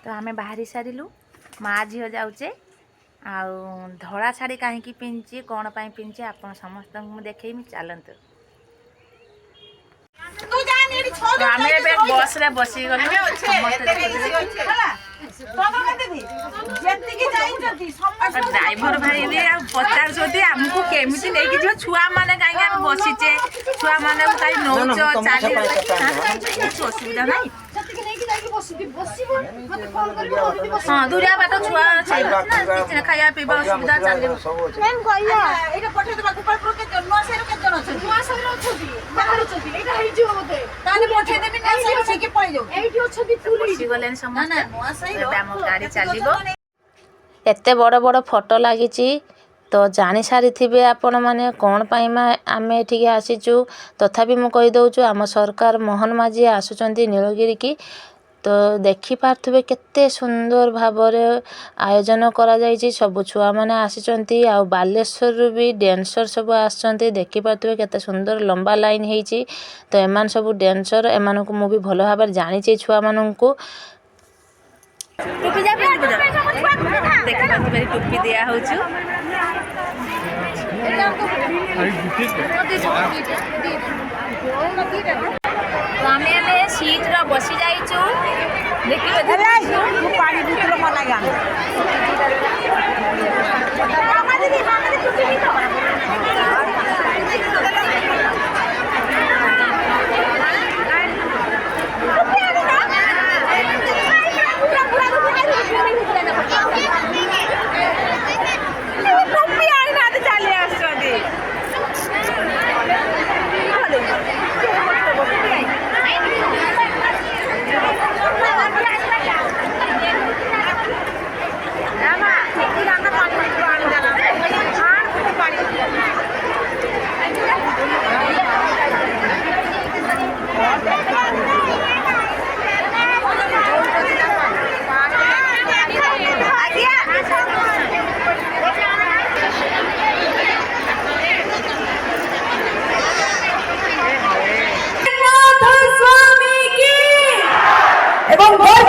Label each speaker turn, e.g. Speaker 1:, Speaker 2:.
Speaker 1: तो आमे बाहरी सारिलु माँ झील जाऊे आउ धड़ा शाढ़ी कहीं पिंधि कौन पाई पिंधि आप समस्त देखी चलतु तो आम बस रे बसी गलु ड्राइवर भाई भी पचार आमको केमी नहीं छुआ मैंने कहीं बसीचे छुआ मैंने कहीं नौ चली किसी असुविधा ना हाँ दूरिया बाट छुआ खाया पीवा असुविधा चलो एते बड़ बड़ फोटो लगी तो जानी सारी आपण मैंने कौन आम ये आसीचु तथापि मु कहीदे आम सरकार मोहन माझी आसुंच नीलगिरी की तो देखी पार्थे केते सुंदर भावर आयोजन करा जायछि सब छुआ माने आसीचंती आ बालेश्वर भी डांसर सब आसचंती देखी पार्थे केते सुंदर लंबा लाइन हेछि तो एमान सब डांसर एमान को मु भी भलो भाबर जानिछि छुआ मानन को टोपी जा देखि पार्थे टोपी दिया होछु तो आम सीट रा बसी जाइचु पानी बोतल
Speaker 2: এবং